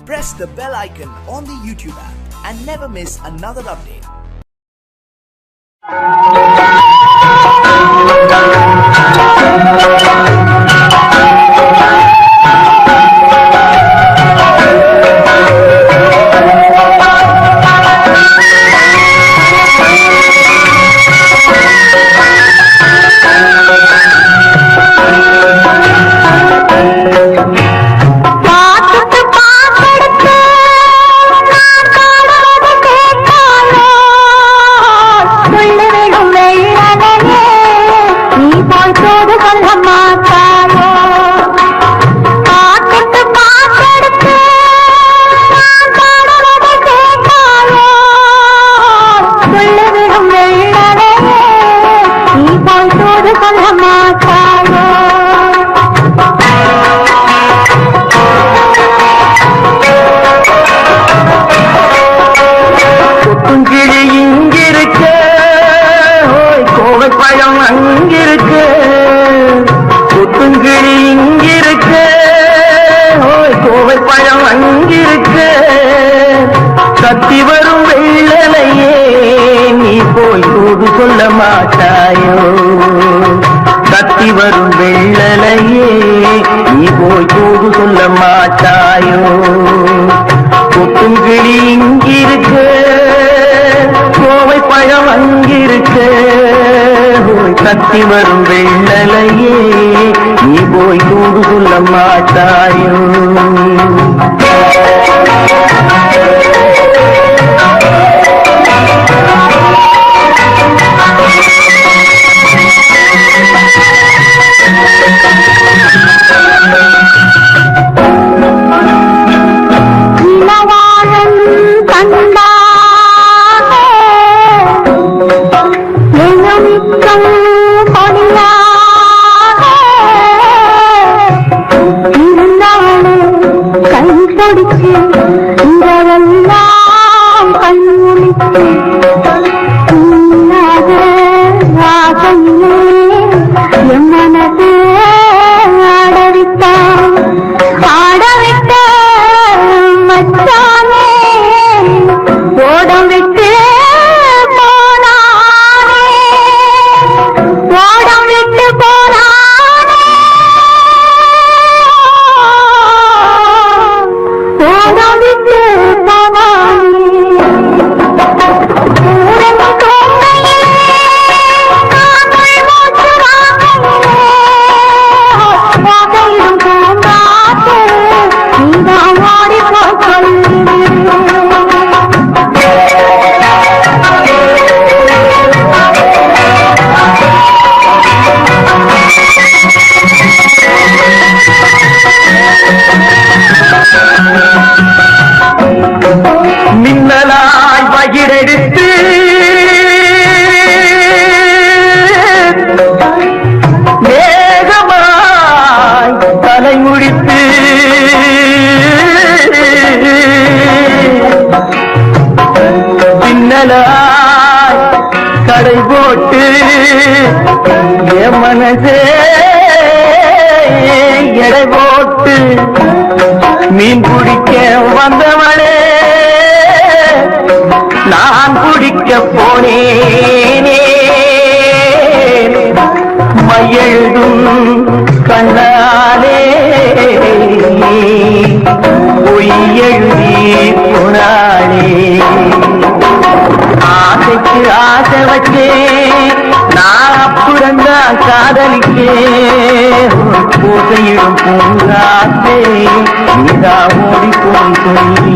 press the bell icon on the YouTube app and never miss another update. கத்தி வரும் வெள்ளலையே நீ போய் தூது சொல்ல மாட்டாயோ கத்தி வரும் வெள்ளலையே நீ போய் தூது சொல்ல மாட்டாயோ கொத்தும் கிளி இங்கிருக்கு கோவை பழம் அங்கிருக்கு கத்தி வரும் வெள்ளலையே நீ போய் தூது சொல்ல மாட்டாயோ மின்னலாய் பகிரெடுத்து வேகமாய் தலை முடித்து பின்னலாய் கடை போட்டு என் மனசே எடை போட்டு மீன் பிடிக்க வந்தவளே நான் பிடிக்க போனேனே மையெழுதும் கண்ணாலே பொய் எழுதி போனாளே ஆசைக்கு ஆசை வச்சே நான் அப்புறந்தான் காதலிக்கே பூசையிடும் பூங்காத்தே நீதா ஓடி போய் சொல்லி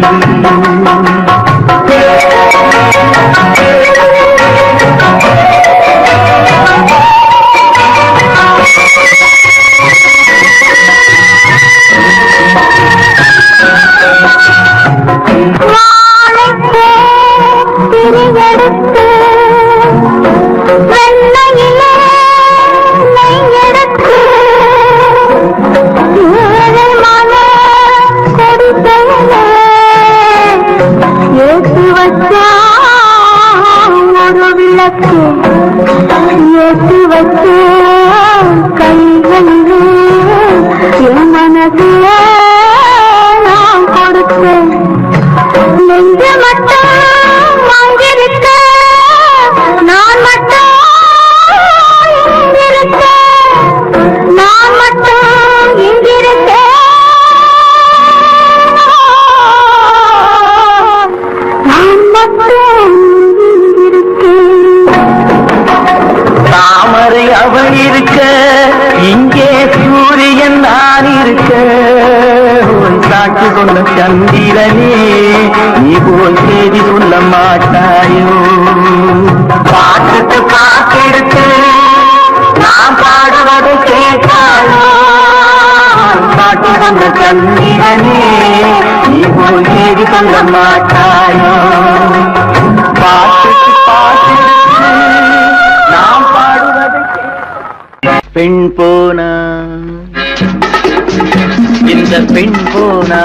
ஏற்றி வச்ச கைகளிலே என் மனதிலே நான் கொடுத்தேன். சாட்சி சொன்ன சந்திரனே நீ போல் செய்தி சொல்ல மாட்டாயோ பாட்டுக்கு பாட்டெடுத்து நான் பாடுவதை கேட்டாயோ சாட்சி சொன்ன சந்திரனே நீ போல் செய்தி சொல்ல மாட்டாயோ பாட்டுக்கு பாட்டெடுத்து நான் பாடுவதை பெண் போனா இந்த பெண் போனா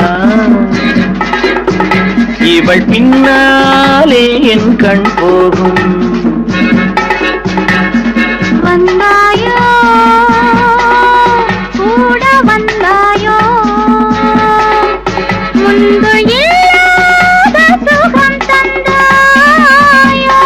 இவள் பின்னாலே என் கண் போகும் வந்தாயோ கூட வந்தாயோ முன்பு இல்லாத சுகம் தந்தாயோ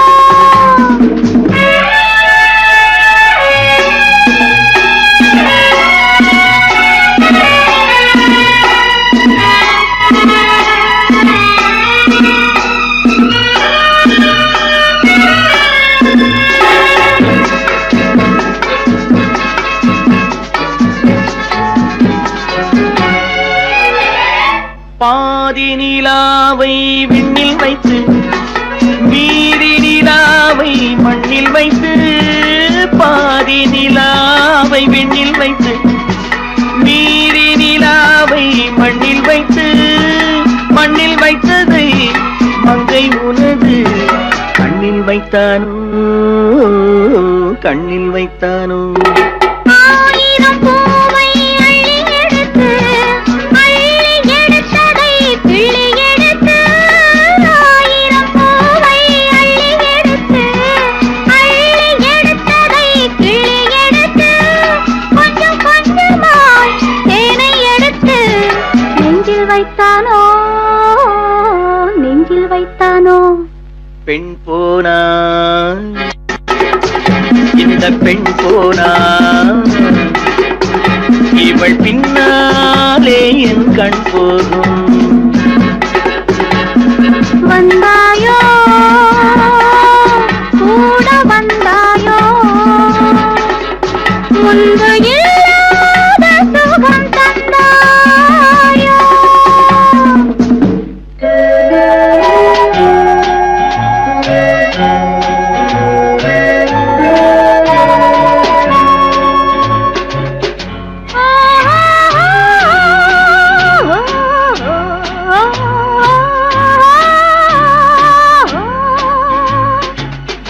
பாதி நிலாவை விண்ணில் வைத்து மீதி நிலாவை மண்ணில் வைத்து பாதி நிலாவை விண்ணில் வைத்து மீதி நிலாவை மண்ணில் வைத்து மண்ணில் வைத்ததை மங்கை உனது கண்ணில் வைத்தானோ கண்ணில் வைத்தானோ ஆயிரம் பூவை அள்ளி எடுத்து கிள்ளி எடுத்து ஆயிரம் பூவை அள்ளி எடுத்து எடுத்ததை கிள்ளி எடுத்து கொஞ்சம் கொஞ்சமாய் தேனை எடுத்து நெஞ்சில் வைத்தானோ நெஞ்சில் வைத்தானோ பெண் போனா இந்த பெண் போனா இவள் பின்னாலே என் கண் போகும் வந்தாயோ கூட வந்தாயோ முன்பு இல்லாத சுகம் தந்தாயோ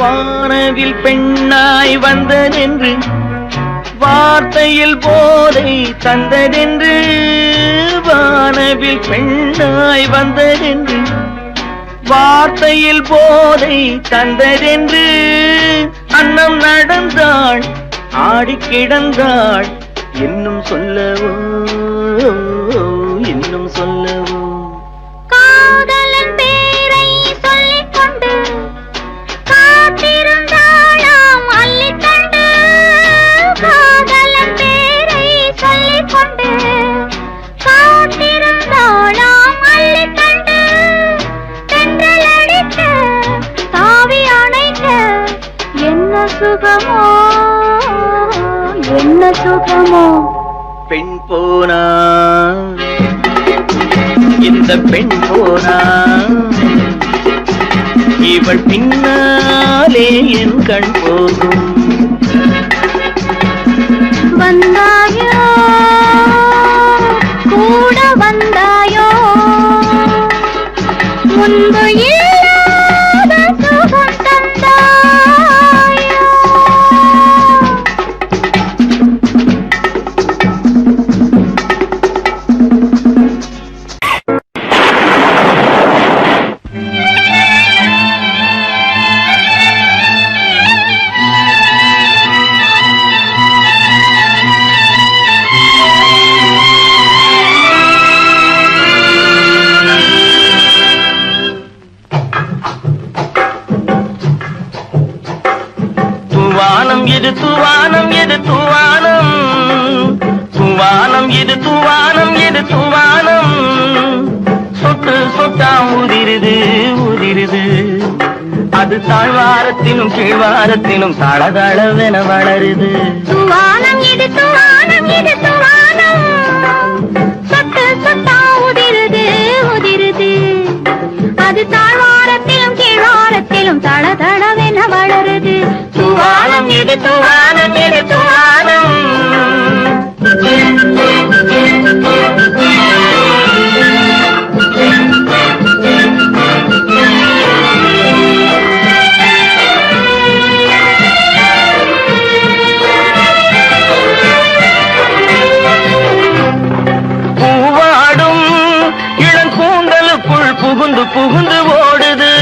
வானவில் பெண்ணாய் வந்ததென்று வார்த்தையில் போதை தந்ததென்று வானவில் பெண்ணாய் வந்ததென்று வார்த்தையில் போதை தந்ததென்று அன்னம் நடந்தாள் ஆடி கிடந்தாள் இன்னும் சொல்லவோ இன்னும் சொல்லவோ காதலன் பேரை சொல்லிக் கொண்டு காத்திருந்தாளாம் அள்ளிக்கண்டு காதலன் பேரை சொல்லிக் கொண்டு காத்திருந்தாளாம் அள்ளிக்கண்டு தென்றல் அடிக்க தாவி அணைக்க என்ன சுகமோ என்ன சுகமோ பெண் போனா இந்த பெண் போனா இவள் பின்னாலே என் கண் போகும் வந்தாயோ கூட வந்தாயோ முன்பு இல்லாத சுகம் தந்தாயோ தூவானம் இது தூவானம் இது தூவானம் தூவானம் இது தூவானம் இது தூவானம் சொட்டு சொட்டா உதிருது உதிருது அது தாழ்வாரத்திலும் கீழ்வாரத்திலும் தளதளவென வளருது தூவானம் இது தூவானம் இது தூவானம் சொட்டு சொட்டா உதிருது கீழ்வாரத்திலும் தள தளவென வளருது. தூவானம் இது தூவானம் இது தூவானம். பூவாடும் இளங்கூந்தலுக்குள் புகுந்து புகுந்து ஓடுது.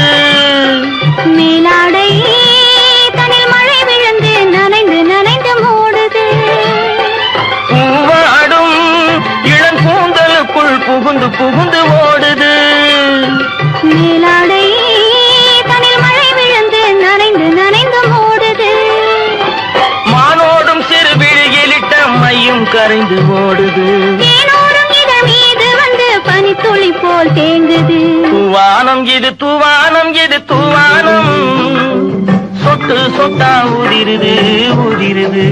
மேலாடை தனில் மழை விழுந்து நனைந்து நனைந்து மூடுது. பூவாடும் இளங்கூந்தலுக்குள் புகுந்து புகுந்து ஓடுது. மேலாடை தனில் மழை விழுந்து நனைந்து நனைந்து மூடுது. மானோடும் சிறு விழியிலிட்ட மையும் கரைந்து ஓடுது. தேனோடும் இதழ் மீது வந்து பனித்துளி போல் தேங்குது. தூவானம் இது தூவானம் இது தூவானம். சொட்டு சொட்டா உதிருது உதிருது.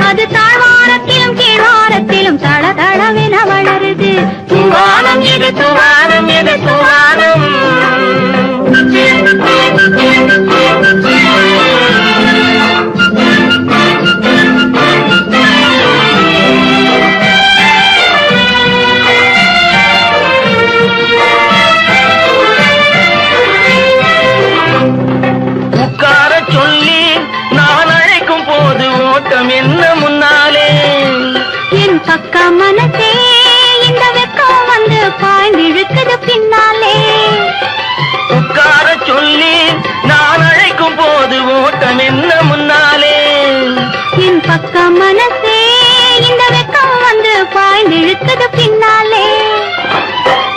அது தாழ்வாரத்திலும் கீழ்வாரத்திலும் தள தளவென வளருது. தூவானம் இது தூவானம் இது தூவானம். உட்கார சொல்லி நான் அழைக்கும் போது ஓட்டம் என்ன முன்னாலே. என் பக்க மனசே இந்த வெக்கம் வந்து பாய்ந்திழுக்குது பின்னாலே. உட்கார சொல்லி நான் அழைக்கும் போது ஓட்டம் என்ன முன்னாலே. என் பக்க மனசே இந்த வெக்கம் வந்து பாய்ந்திழுக்குது பின்னாலே.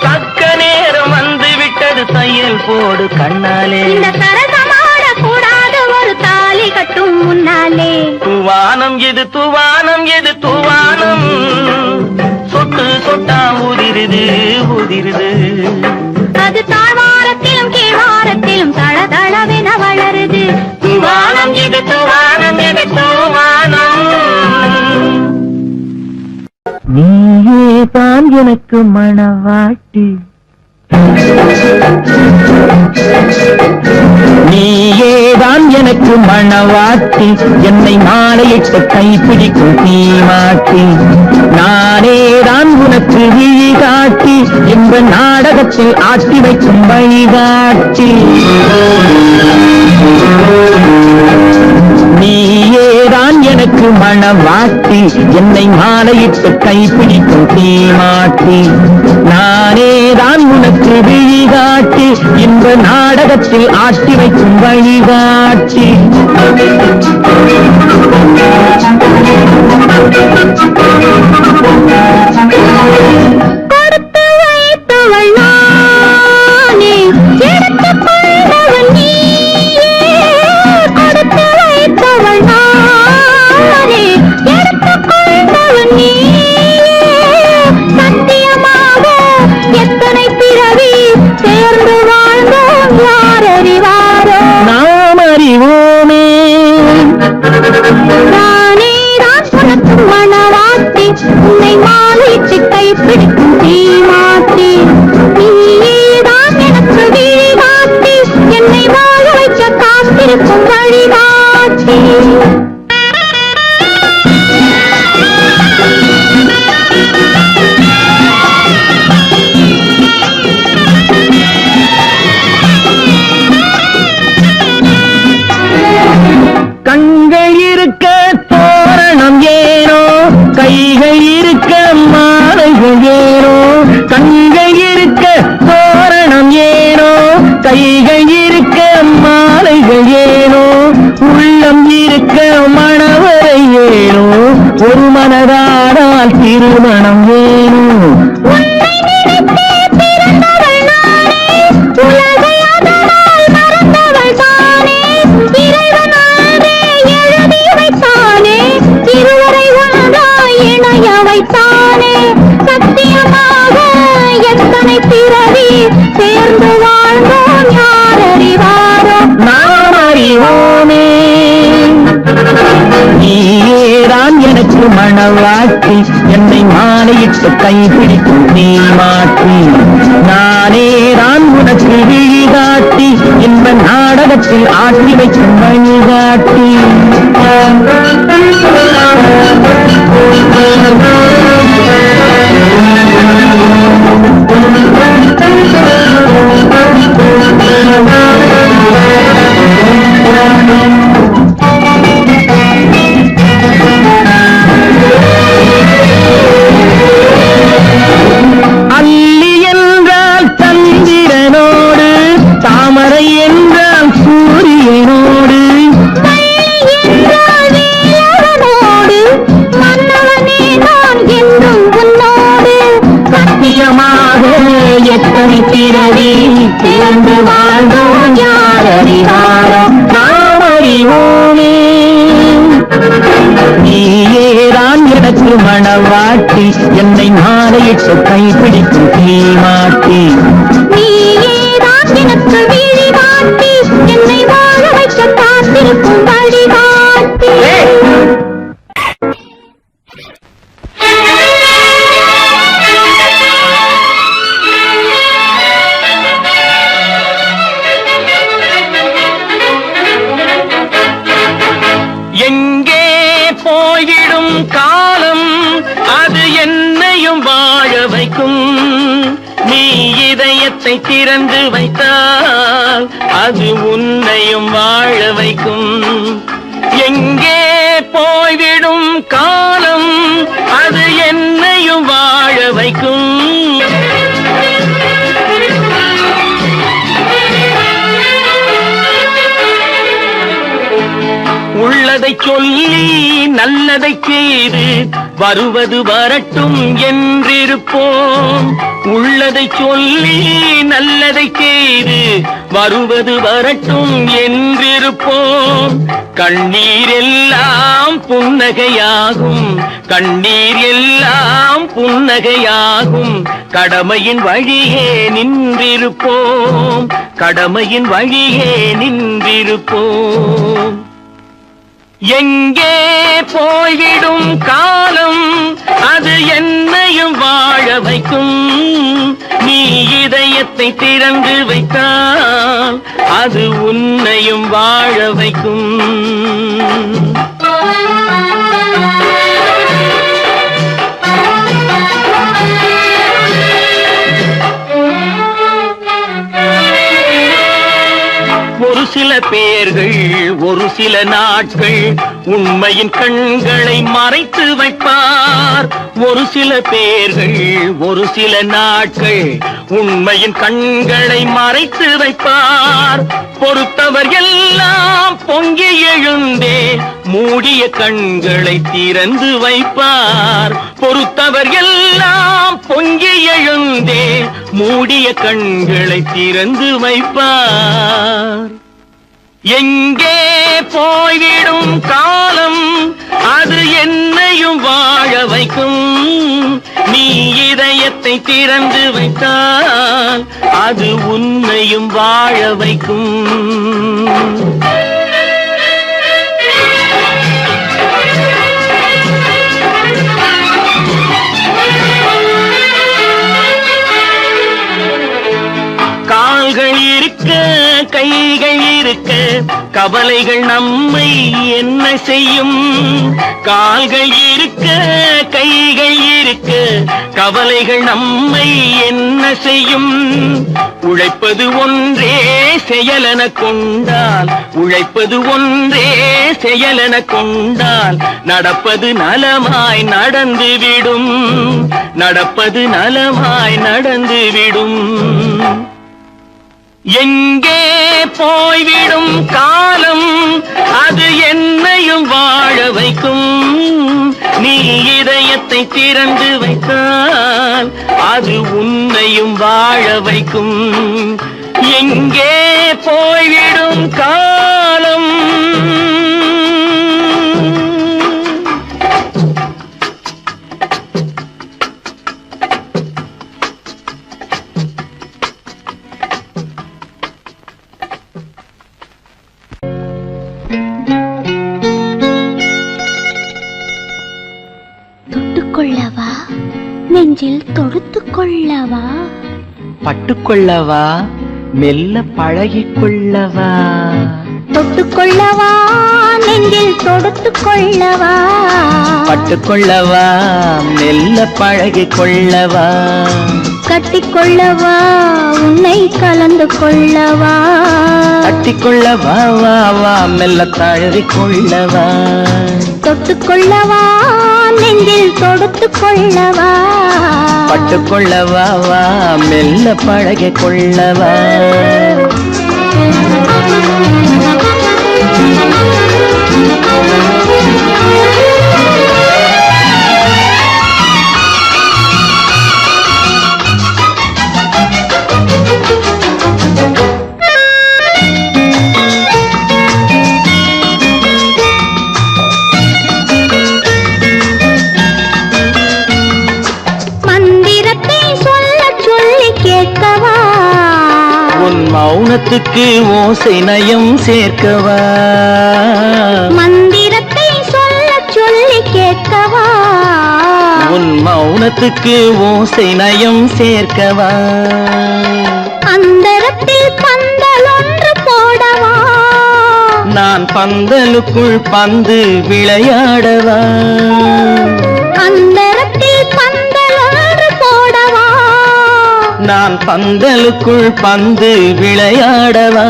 தக்க நேரம் வந்து விட்டது தையல் போடு கண்ணாலே. இந்த சரசமாட கூடாது ஒரு தாலி கட்டும் முன்னாலே. தூவானம் இது தூவானம் இது தூவானம். சொட்டு சொட்டா உதிருது உதிருது. அது தாழ்வாரத்திலும் கீழ்வாரத்திலும் தள தளவென வளருது. தூவானம் இது தூவானம் இது தூவானம். நீயே தான் எனக்கு மணவாட்டி. நீயேதான் எனக்கு மணவாட்டி. என்னை மாலையிட்டு கைப்பிடிக்கும் தீமாட்டி. நானேதான் உனக்கு விழி காட்டி இந்த நாடகத்தில் ஆட்டி வைக்கும் வழிகாட்டி. நீயேதான் எனக்கு மணவாட்டி. என்னை மாலையிட்டு கைப்பிடிக்கும் தீமாட்டி. நானேதான் உனக்கு விழி காட்டி இந்த நாடகத்தில் ஆட்டி வைக்கும் வழிகாட்டி. கொடுத்து வைத்தவள் நானே, எடுத்துக் கொண்டவன் நீயே. கொடுத்து வைத்தவள் நானே, எடுத்துக் கொண்டவன் நீயே. சத்தியமாக எத்தனை பிறவி சேர்ந்து வாழ்ந்தோம் யார் அறிவாரோ. நாம் அறிவோமே. நானேதான் உனக்கு மணவாட்டி. உன்னை மாலையிட்டு கைப்பிடிக்கும் தீமாட்டி. நீயேதான் எனக்கு விழி காட்டி என்னை வாழ வைக்க காத்திருக்கும் வழிகாட்டி. கண்கள் இருக்க தோரணம் ஏனோ, கைகள் இருக்க மாலைகள் ஏனோ. கண்கள் இருக்க தோரணம் ஏனோ, கைகள் இருக்க மாலைகள் ஏனோ. உள்ளம் இருக்க மணவரை ஏனோ, ஒரு மனதானால் திருமணம் ஏனோ. உன்னை நினைத்தே பிறந்தவள் நானே, உலகை அதனால் மறந்தவள் தானே. இறைவனாலே எழுதி வைத்தானே, இருவரை ஒன்றாய் இணைய வைத்தானே. சத்தியமாக எத்தனை பிறவி சேர்ந்து வாழ்ந்தோம் யார் அறிவாரோ. நாம் அறிவோமே. நீயேதான் எனக்கு மணவாட்டி. என்னை மாலையிட்டு கைப்பிடிக்கும் தீமாட்டி. நானேதான் உனக்கு விழி காட்டி உள்ளத்தில் ஆட்டி வைக்கும் வழிகாட்டி அல்லி என்றால் சந்திரனோடு, தாமரை என்றால் சூரியனோடு, மன்னவனே நான் என்றும் உன்னோடு. சத்தியமாக எத்தனை பிறவி சேர்ந்து வாழ்ந்தோம் யாரறிவாரோ நாம் அறிவோமே. நீயேதான் எனக்கு மணவாட்டி, என்னை மாலையிட்டு கைப்பிடிக்கும் தீமாட்டி. நீயேதான் எனக்கு விழிகாட்டி, என்னை வாழ வைக்க காத்திருக்கும் வழிகாட்டி. எங்கே போய்விடும் காலம், அது என்னையும் வாழ வைக்கும். நீ இதயத்தை திறந்து வைத்தால் அது உன்னையும் வாழ வைக்கும். எங்கே போய்விடும் காலம், அது என்னையும் வாழ வைக்கும். உள்ளதை சொல்லி நல்லதை செய்து வருவது வரட்டும் என்றிருப்போம். உள்ளதை சொல்லி நல்லதை செய்து வருவது வரட்டும் என்றிருப்போம். கண்ணீர் எல்லாம் புன்னகையாகும், கண்ணீர் எல்லாம் புன்னகையாகும். கடமையின் வழியே நின்றிருப்போம், கடமையின் வழியே நின்றிருப்போம். எங்கே போய்விடும் காலம், அது என்னையும் வாழ வைக்கும். நீ இதயத்தை திறந்து வைத்தால் அது உன்னையும் வாழ வைக்கும். ஒரு சில பேர்கள் ஒரு சில நாட்கள் உண்மையின் கண்களை மறைத்து வைப்பார். ஒரு சில பேர்கள் ஒரு சில நாட்கள் உண்மையின் கண்களை மறைத்து வைப்பார். பொறுத்தவர் எல்லாம் பொங்கி எழுந்தே மூடிய கண்களை திறந்து வைப்பார். பொறுத்தவர் எல்லாம் பொங்கி எழுந்தே மூடிய கண்களை திறந்து வைப்பார். எங்கே போய்விடும் காலம், அது என்னையும் வாழ வைக்கும். நீ இதயத்தை திறந்து வைத்தால் அது உன்னையும் வாழ வைக்கும். கால்கள் இருக்க கைகள் இருக்க கவலைகள் நம்மை என்ன செய்யும். கால்கள் இருக்க கைகள் இருக்க கவலைகள் நம்மை என்ன செய்யும். உழைப்பது ஒன்றே செயலென கொண்டால், உழைப்பது ஒன்றே செயலென கொண்டால் நடப்பது நலமாய் நடந்துவிடும், நடப்பது நலமாய் நடந்துவிடும். எங்கே போய்விடும் காலம், அது என்னையும் வாழ வைக்கும். நீ இதயத்தை திறந்து வைத்தால் அது உன்னையும் வாழ வைக்கும். எங்கே போய்விடும் காலம். தொட்டுக்கொள்ளவா, நெஞ்சில் தொடுத்துக் கொள்ளவா, பட்டுக்கொள்ளவா, மெல்ல பழகிக்கொள்ளவா. தொட்டுக்கொள்ளவா நெஞ்சில் தொடுத்துக் கொள்ளவா பட்டுக்கொள்ளவா மெல்ல பழகிக் கொள்ளவா கட்டிக்கொள்ளவா உன்னை கலந்து கொள்ளவா கட்டிக்கொள்ளவா வா வா மெல்ல தழுவிக் கொள்ளவா தொட்டுக்கொள்ளவா நெஞ்சில் தொடுத்துக் கொள்ளவா பட்டுக்கொள்ளவா வா மெல்ல பழகிக் கொள்ளவா மௌனத்துக்கு ஓசை நயம் சேர்க்கவா மந்திரத்தை சொல்ல சொல்லி கேட்கவா உன் மௌனத்துக்கு ஓசை நயம் சேர்க்கவா அந்தரத்தில் பந்தல் ஒன்று போடவா நான் பந்தலுக்குள் பந்து விளையாடவா அந்தரத்தில் பந்தல் ஒன்று போடவா நான் பந்தலுக்குள் பந்து விளையாடவா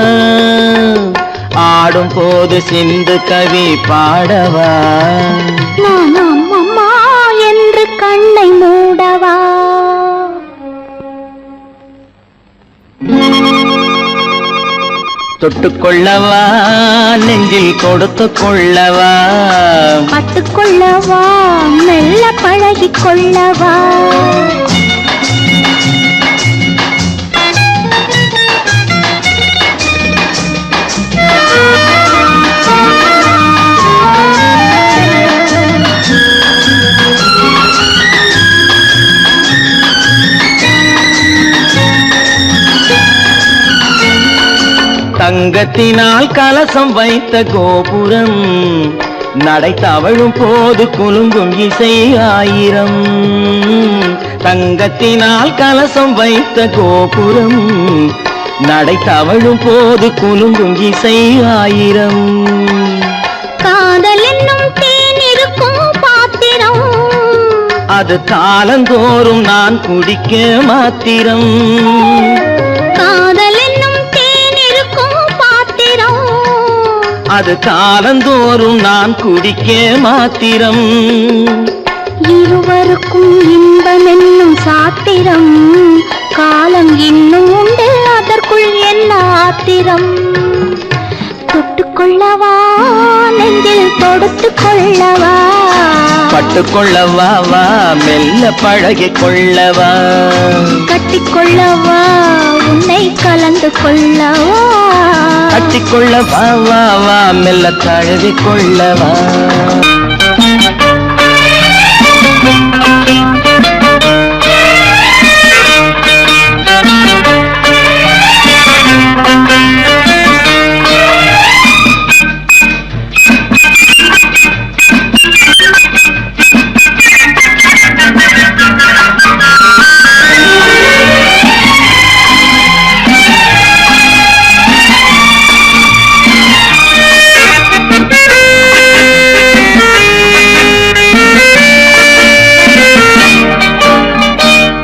ஆடும் போது சிந்து கவி பாடவா நான் அம்மா என்று கண்ணை மூடவா தொட்டுக்கொள்ளவா நெஞ்சில் கொடுத்து கொள்ளவா பட்டுக்கொள்ளவா மெல்ல பழகிக் கொள்ளவா தங்கத்தினால் கலசம் வைத்த கோபுரம் நடை தவழும் போது குலுங்கும் இசை ஆயிரம் தங்கத்தினால் கலசம் வைத்த கோபுரம் நடை தவழும் போது குலுங்கும் இசை ஆயிரம் காதல் என்னும் தேன் இருக்கும் பாத்திரம் அது காலந்தோறும் நான் குடிக்க மாத்திரம் காதல் என்னும் தேன் இருக்கும் பாத்திரம் அது காலந்தோறும் நான் குடிக்க மாத்திரம் இருவருக்கும் இன்பம் என்னும் சாத்திரம் காலம் இன்னும் உண்டு அதற்குள் என்ன ஆத்திரம் தொட்டுக்கொள்ளவா நெஞ்சில் தொடுத்துக் கொள்ளவா பட்டுக்கொள்ளவா வா மெல்ல பழகிக் கொள்ளவா கட்டிக்கொள்ளவா உன்னை கலந்து கொள்ளவா கட்டிக்கொள்ளவா வா வா மெல்ல தழுவிக் கொள்ளவா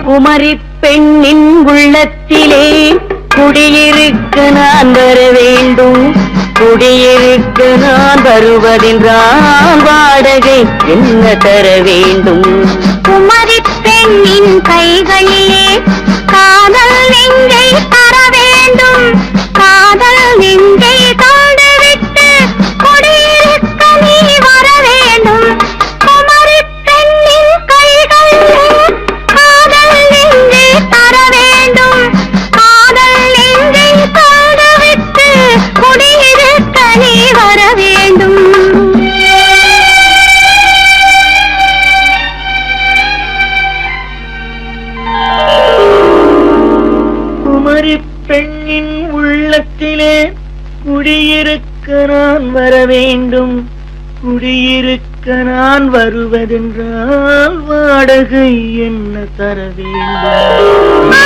குமரி பெண்ணின் உள்ளத்திலே குடியிருக்க நான் வர வேண்டும் குடியிருக்க நான் வருவதென்றால் வாடகை என்ன தர வேண்டும் குமரி பெண்ணின் கைகளிலே காதல் நெஞ்சை தர வேண்டும் காதல் நெஞ்சை தந்துவிட்டு குடியிருக்க நீ வர வேண்டும் குமரி பெண்ணின் கைகளிலே காதல் நெஞ்சை தர வேண்டும் காதல் நெஞ்சை தந்துவிட்டு குடியிருக்க நீ வர வேண்டும் குமரி பெண்ணின் உள்ளத்திலே குடியிருக்க நான் வர வேண்டும் குடியிருக்க நான் வருவதென்றால் வாடகை என்ன தர வேண்டும்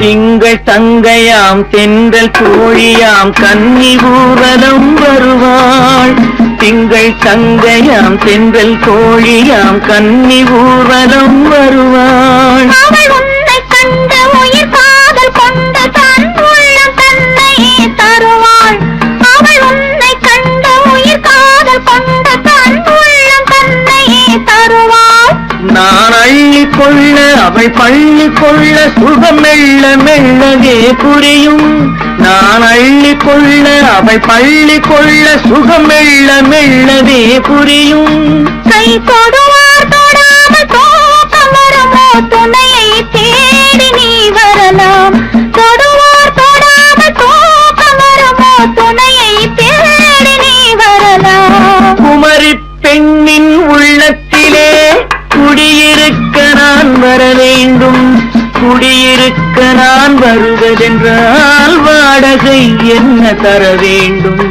திங்கள் தங்கையாம் தென்றல் தோழியாம் கன்னி ஊர்வலம் வருவாள். திங்கள் தங்கையாம் தென்றல் தோழியாம் கன்னி ஊர்வலம் வருவாள். அவள் உன்னை கண்டு உயிர் காதல் கொண்டு தன் உள்ளம் தன்னையே தருவாள். அவள் உன்னை கண்டு உயிர் காதல் கொண்டு தன் உள்ளம் தன்னையே தருவாள். நான் அள்ளி கொள்ள அவள் பள்ளி கொள்ள சுகம் மெல்ல மெல்லவே புரியும். நான் அள்ளி கொள்ள அவள் பள்ளி கொள்ள சுகம் மெல்ல மெல்லவே புரியும். கை தொடுவார் தொடாமல் தூக்கம் வருமோ துணையை தேடி நீ வரலாம். தொடுவார் தொடாமல் தூக்கம் வருமோ துணையை தேடி நீ வரலாம். குமரி பெண்ணின் உள்ளத்திலே குடியிருக்க நான் வர வேண்டும். குடியிருக்க நான் வருவதென்றால் வாடகை என்ன தர வேண்டும்?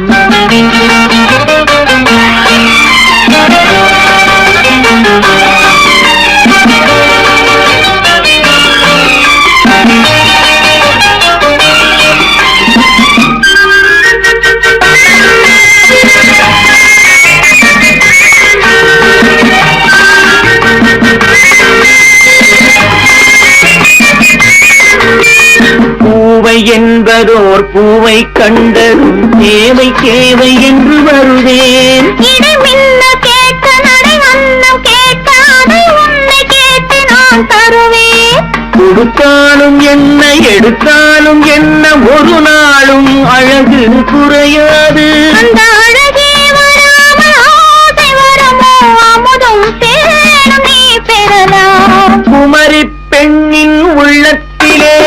பூவை என்பதோர் பூவை கண்டதும் தேவை தேவை என்று வருவேன். இடை மின்ன கேட்க நடை அன்னம் கேட்க அதை உன்னை கேட்டு நான் தருவேன். கொடுத்தாலும் என்ன எடுத்தாலும் என்ன ஒரு நாளும் அழகு குறையாது. அந்த அழகே வராமல் ஆசை வரமோ அமுதும் தேனும் நீ பெறலாம். குமரி பெண்ணின் உள்ளத்திலே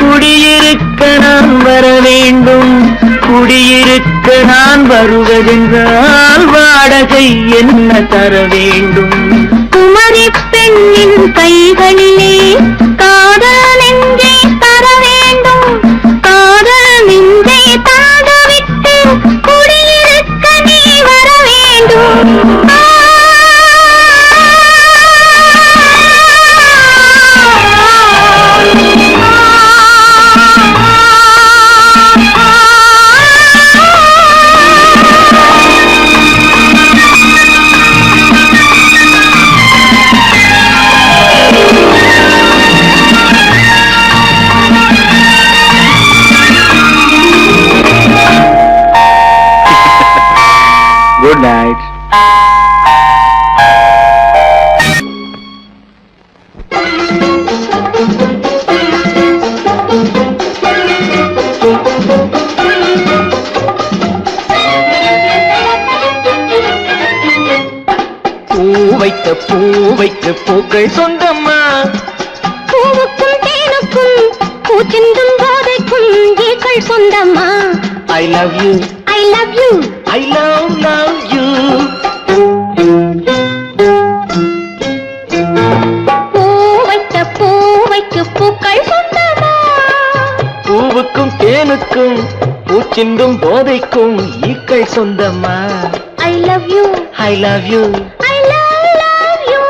குடியிருக்க நான் வர வேண்டும். குடியிருக்க நான் வருவதென்றால் வாடகை என்ன தர வேண்டும்? குமரி பெண்ணின் கைகளிலே காதல் நெஞ்சை தர வேண்டும். காதல் நெஞ்சை தாங்கவிட்டு குடியிருக்க நீ வர வேண்டும். Good night. பூவைக்கு பூக்கள் சொந்தம்மா. பூவுக்கும் தேனுக்கும் பூச்சிந்தும் போதைக்கும் ஈக்கள் சொந்தம்மா. I love you. I love you. I love you. பூவைக்கு பூக்கள் சொந்தமா. பூவுக்கும் தேனுக்கும் பூச்சிந்தும் போதைக்கும் ஈக்கள் சொந்தம்மா. I love you. I love you. I love you.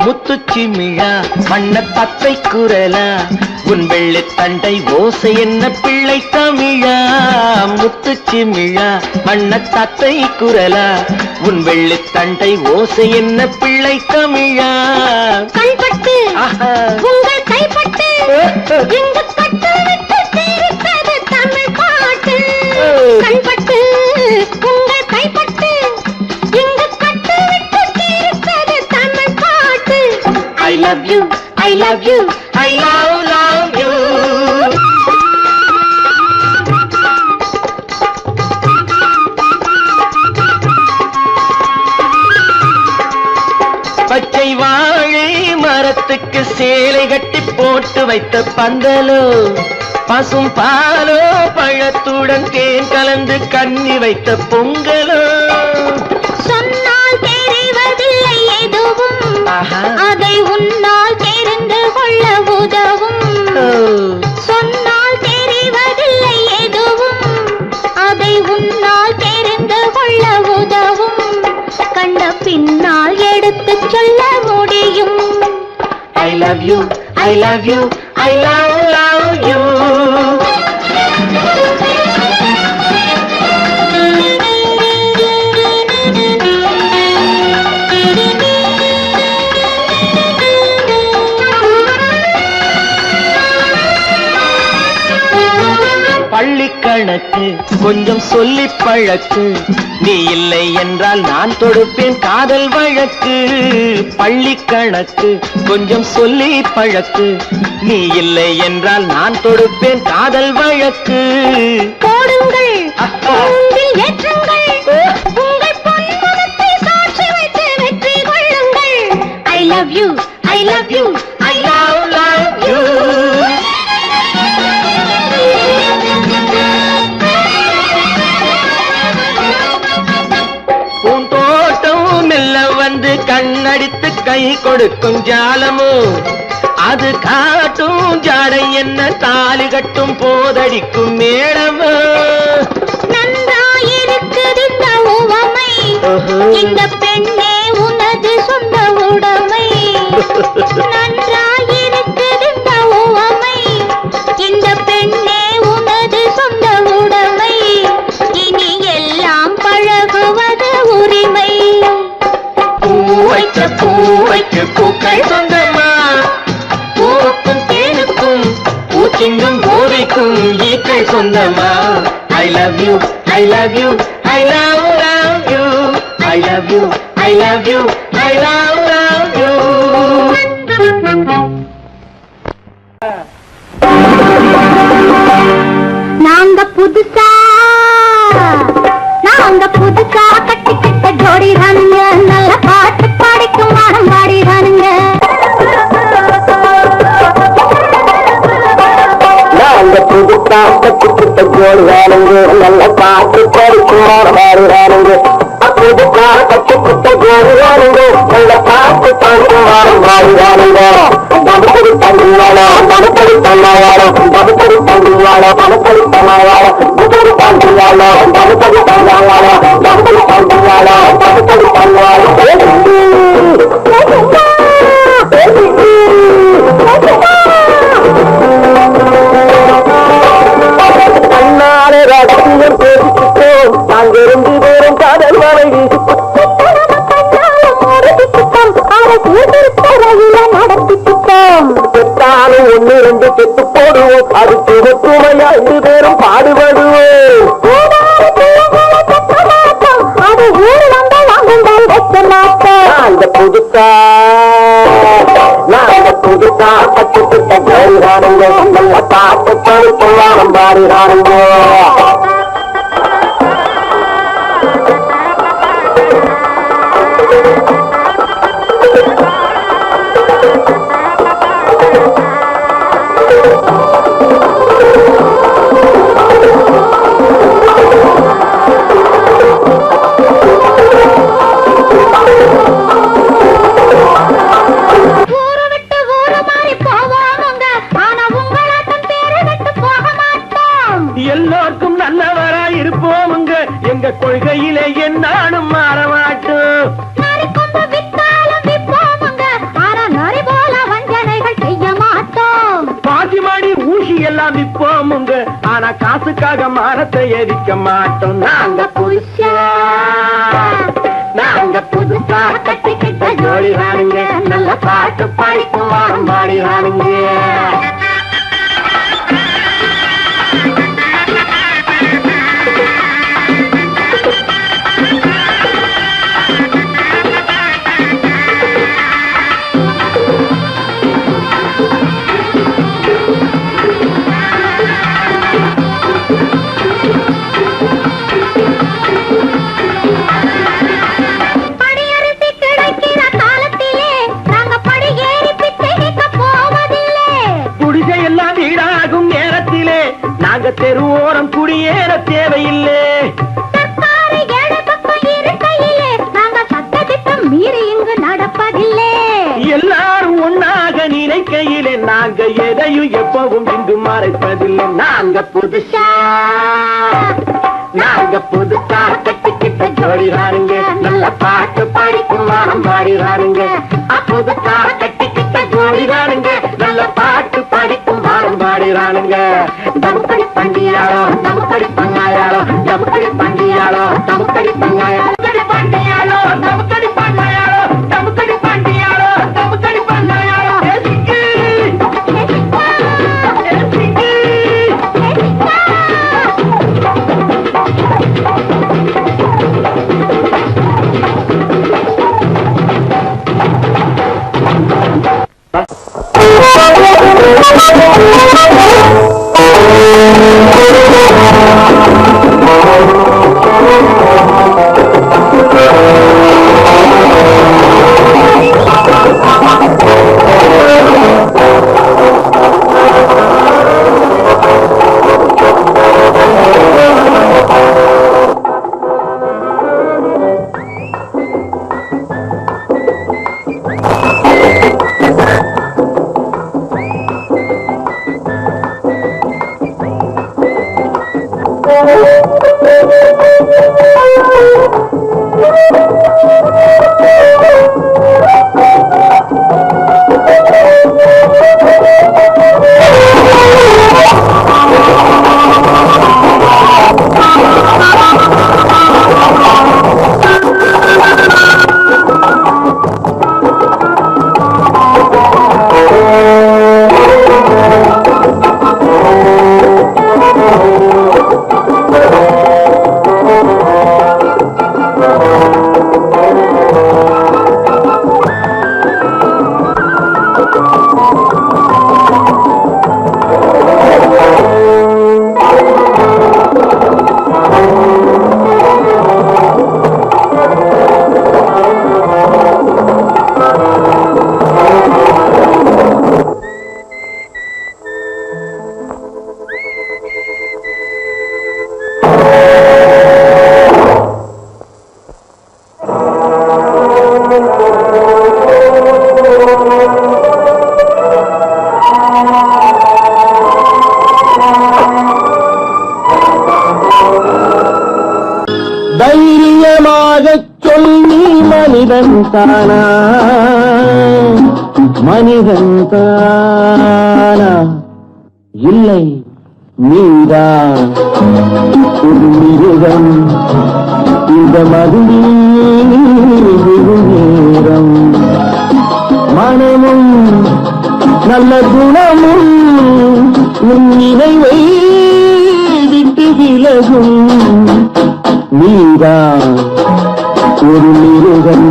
முத்துச்சிமிழா மண்ண பத்தை குரலா உன் வெள்ளை தண்டை ஓசை என்ன பிள்ளை தமிழா. முத்துச்சிமிழா மண்ண தத்தை குரலா உன் வெள்ளை தண்டை ஓசை என்ன பிள்ளை தமிழா. கண்பட்டு உங்கள் கைப்பட்டு எங்கு கட்டு விட்டு தீர்த்தது தமிழ் பாட்டு. கண்பட்டு உங்கள் கைப்பட்டு எங்கு கட்டு விட்டு தீர்த்தது தமிழ் பாட்டு. I love you. I love you. I love you. பச்சை வாழை மரத்துக்கு சேலை கட்டி போட்டு வைத்த பந்தலோ பசும் பாலோ பழத்துடன் தேன் கலந்து கண்ணி வைத்த பொங்கலோ. சொன்னால் தெரிவதில்லை எதுவும் அதை உன்னால் தெரிந்து கொள்ள உதவும். I love you, I love you. பள்ளி கணக்கு கொஞ்சம் சொல்லி பழக்கு, நீ இல்லை என்றால் நான் தொடுப்பேன் காதல் வழக்கு. பள்ளி கணக்கு கொஞ்சம் சொல்லி பழக்கு, நீ இல்லை என்றால் நான் தொடுப்பேன் காதல் வழக்கு. போடுங்கள் ஏற்றுங்கள் உங்கள் பொன்முகத்தை சாட்சி வைத்து வெற்றி கொள்ளுங்கள். I love you, I love you, I love you. பூந்தோட்டம் மெல்ல வந்து கண்ணடித்து கை கொடுக்கும் ஜாலமோ, அது காட்டும் ஜாடை என்ன தாலி கட்டும் போதடிக்கும் மேளமோ. நன்றாயிருக்குது இந்த உவமை, இந்த பெண்ணே உனது சொந்த உடைமை. நன்றாயிருக்குது இந்த உவமை, இந்த பெண்ணே உனது சொந்த உடைமை. இனி எல்லாம் பழகுவது உரிமை. பூவைக்கு பூக்கள் சொந்தமா, பூவுக்கும் தேனுக்கும் பூச்சிங்கும் போதைக்கும் ஈக்கள் சொந்தமா. I love you, I love you, I love you, I love you, I love you, I love you. நாங்க புதுசா கட்டிக்கிட்ட ஜோடி தானுங்க, நல்ல பாட்டு பாடிக்கும் வாரம் பாடி தானுங்க. நாங்க புதுசா கட்டிக்கிட்ட ஜோடி தானுங்க, நல்ல பாட்டு பாடிக்கும் வாரம் பாடி தானுங்க. புதுசா கட்டிக்கிட்ட ஜோடி தானுங்க, நல்ல பாட்டு பாடிக்கும் வாரம் பாடி தானுங்க. படுப்படி தண்டியாளோ படுப்படி தன்னாயாளோ, படுப்படி தண்டியாளோ படுப்படி தன்னாயாளோ, புதுப்படி தண்டியாளோ படுப்படி தன்னாயாளோ, படுப்படி தண்டியாளோ படுப்படி தன்னாயாளோ. கண்ணாலே ரகசியம் பேசிக்கிட்டோம், நாங்கிருந்து வேறும் காதல் வரை செத்தாலும் ஒன்னு ரெண்டு செத்து போடுவோம், அதுக்கு ஒற்றுமையா ரெண்டு பேரும் பாடுபடுவோம். அந்த புதுசா நாங்க புதுசா கட்டுக்கிட்ட ஜோடிதானுங்க, நல்ல பாட்டு படிக்கும் வாரம் பாடுறானுங்க. எல்லோருக்கும் நல்லவரா இருப்போமுங்க, எங்க கொள்கையிலே என்னாலும் மாற மாட்டோம். பாசிமாடி ஊசி எல்லாம் விற்போமுங்க, ஆனா காசுக்காக மரத்தை எரிக்க மாட்டோம். நாங்க புதுசா கட்டிக்கிட்ட ஜோடிதானுங்க, நல்ல பாட்டு படிக்கும் வாரம் பாடிதானுங்க. தெருவோரம் குடியேற தேவையில்லை, நடப்பதில்லை. எல்லாரும் ஒன்னாக நினைக்கையிலே நாங்க எதையும் எப்பவும் இங்கு மறைப்பதில்லை. நாங்க புதுசா கட்டிக்கிட்ட ஜோடிதானுங்க, நல்ல பாட்டு படிக்கும் வாரம் பாடிதானுங்க. புதுசா கட்டிக்கிட்ட ஜோடிதானுங்க, நல்ல நிக்கிறானுங்க. தமுக்கடி பண்டியாளோ தமுக்கடி பங்காயாளோ தமுக்கடி பண்டியாளோ தமுக்கடி பங்காயாளோ பண்டியாளோ தமுக்கடி பங்காயாளோ தமுக்கடி பண்டியாளோ தமுக்கடி பங்காயாளோ தைரியமாகச் சொல் நீ மனிதன் தானா மனிதன் தானா இல்லை நீதான் ஒரு மிருகம் இந்த மதுவில் நேரம் மனமும் நல்ல குணமும் உன் நினைவை விட்டு விலகும் நீதான் ஒரு மிருகம்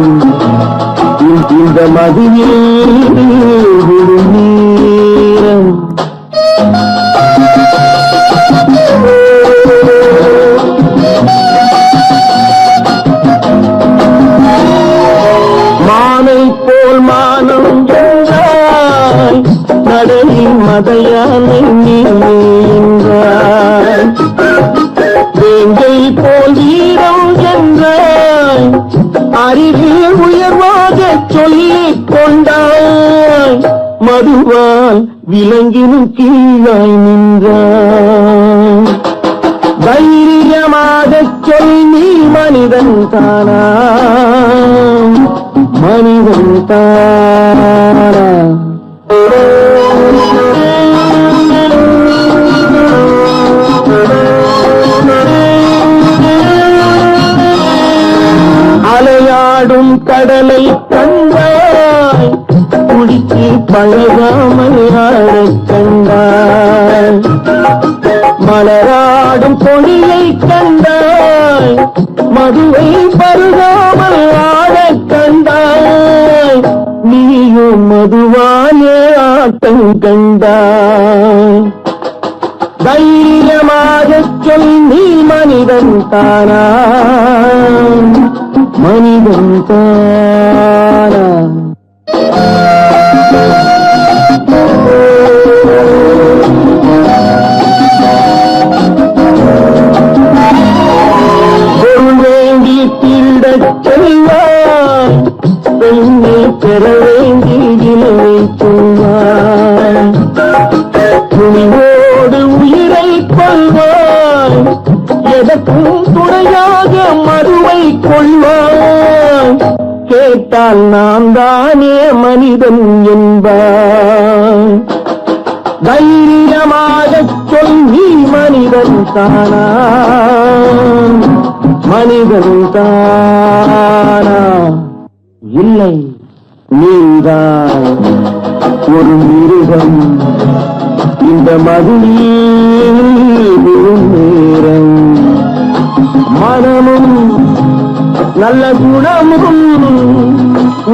இந்த மதுவில் விடும் நேரம் மானை போல் மானம் என்றாய் கடலில் மதையானை நீ என்றாய் வேங்கை போல் வீரம் என்றாய் அறிவில் உயர்வாக சொல்லிக் கொண்டாய் மதுவால் விலங்கினும் கீழாய் நின்றாய் தைரியமாகச் சொல் நீ மனிதன் தானா மனிதன் தானா அலையாடும் கடலை கண்டாய் குடித்து பழகாமல் ஆடக் கண்டாய் மலராடும் பொழியை கண்டாய் மதுவை பருகாமல் ஆடக் கண்டாய் நீயும் மதுவாலே ஆட்டம் கண்டாய் தைரியமாகச் சொல் நீ மனிதன் தானா மனிதன் தானா பொருள் வேண்டி திருடச் செல்வாய் பெண்ணை பெற வேண்டி இளவை சொல்வாய் துணிவோடு உயிரை கொள்வாய் எதற்கும் துணையாக மறுவை கொள்வாய் கேட்டால் நான் தானே மனிதன் என்பாய் தைரியமாகச் சொல் நீ மனிதன் தானா, மனிதன் தானா? இல்லை, நீதான் ஒரு மிருகம். இந்த மதியில் விழும் நேரம் மனமும் நல்ல குணமும்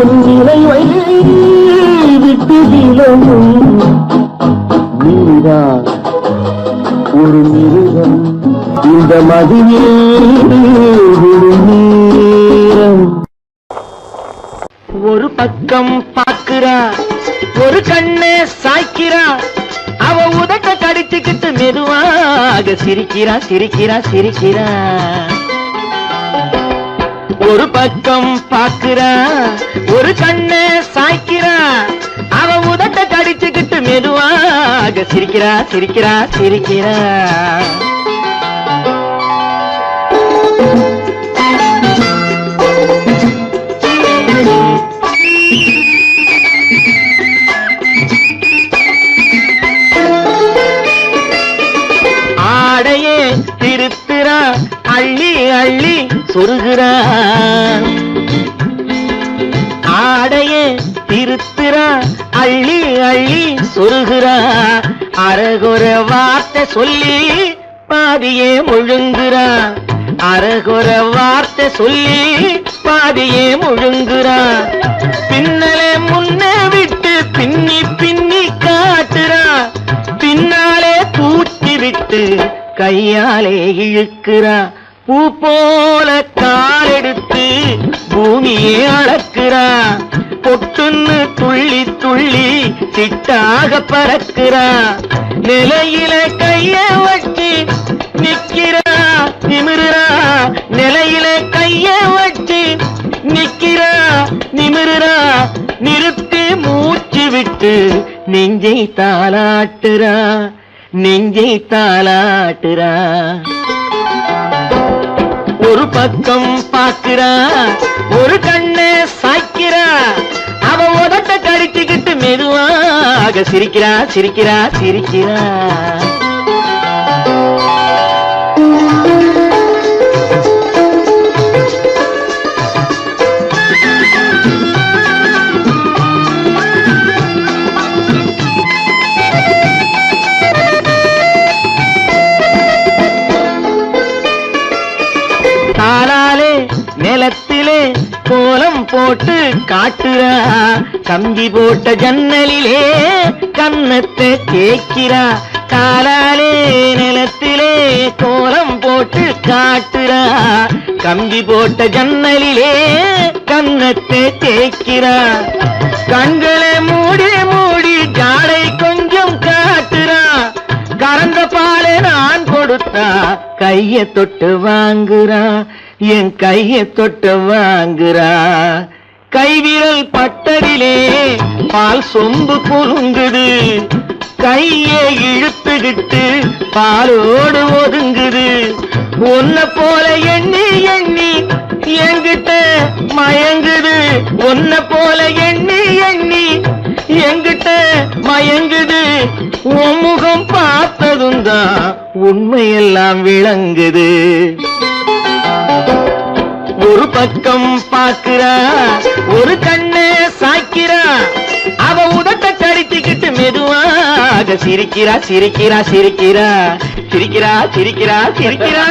உன் நினைவை விட்டு விலகும். நீதான் ஒரு மிருகம். இந்த மதியில் விழும் நேரம். ஒரு பக்கம் பார்க்கிறா, ஒரு கண்ணே சாய்க்கிறா, அவ உதட்ட கடிச்சுக்கிட்டு மெதுவாக சிரிக்கிறா சிரிக்கிறா சிரிக்கிறா. ஒரு பக்கம் பார்க்கிறா, ஒரு கண்ணே சாய்க்கிறா, அவ உதட்ட கடிச்சுக்கிட்டு மெதுவாக சிரிக்கிறா சிரிக்கிறா சிரிக்கிறா. ஆடையே திருத்துறா, அள்ளி அள்ளி சொருகிறா. ஆடையே திருத்துறா, அள்ளி அள்ளி சொருகிறா. அரகுற வார்த்தை சொல்லி பாதியே முழுங்குறா. அரகுற வார்த்தை சொல்லி பாதியே முழுங்குறா. பின்னலே முன்னே விட்டு பின்னி பின்னி காட்டுறா. பின்னாலே தூக்கி விட்டு கையாலே இழுக்கிறா. பூ போல காலெடுத்து பூமியே அளக்கிறா. பொட்டுன்னு துள்ளி துள்ளி சிட்டாக பறக்கிறா. நிலையில கைய வச்சு நிக்கிறா நிமிருறா. நிலையில கைய வச்சு நிக்கிறா நிமிருறா. நிறுத்தி மூச்சு விட்டு நெஞ்சை தாலாட்டுறா நெஞ்சை தாலாட்டுறா. ஒரு பக்கம் பார்க்கிறா, ஒரு கண்ணே சாய்க்கிறா, அவ உதட்ட கடிச்சுக்கிட்டு மெதுவாக சிரிக்கிறா சிரிக்கிறா சிரிக்கிறா. தாளாலே நிலத்திலே கோலம் போட்டு காட்டுறா. கம்பி போட்ட ஜன்னலிலே கன்னத்தை தேய்க்கிறா. தாளாலே நிலத்திலே கோலம் போட்டு காட்டுறா. கம்பி போட்ட ஜன்னலிலே கன்னத்தை தேய்க்கிறா. கண்களை மூடி மூடி ஜாடை கொஞ்சம் காட்டுறா. கறந்த பாலை நான் கொடுத்தா கைய தொட்டு வாங்குறா. என் கைய தொட்டு வாங்குறா. கைவிரல் பட்டதிலே பால் சொம்பு குலுங்குது. கையை இழுத்துக்கிட்டு பாலோடு ஒதுங்குது. ஒன்ன போல எண்ணி எண்ணி என்கிட்ட மயங்குது. ஒன்ன போல எண்ணி எண்ணி என்கிட்ட மயங்குது. உன் முகம் பார்த்ததும் தான் உண்மையெல்லாம் விளங்குது. ஒரு பக்கம் பார்க்கிறா, ஒரு கண்ணே சாய்க்கிறா, அவ உதட்ட கடிச்சுக்கிட்டு மெதுவாக சிரிக்கிறா சிரிக்கிறா சிரிக்கிறா சிரிக்கிறா சிரிக்கிறா சிரிக்கிறா.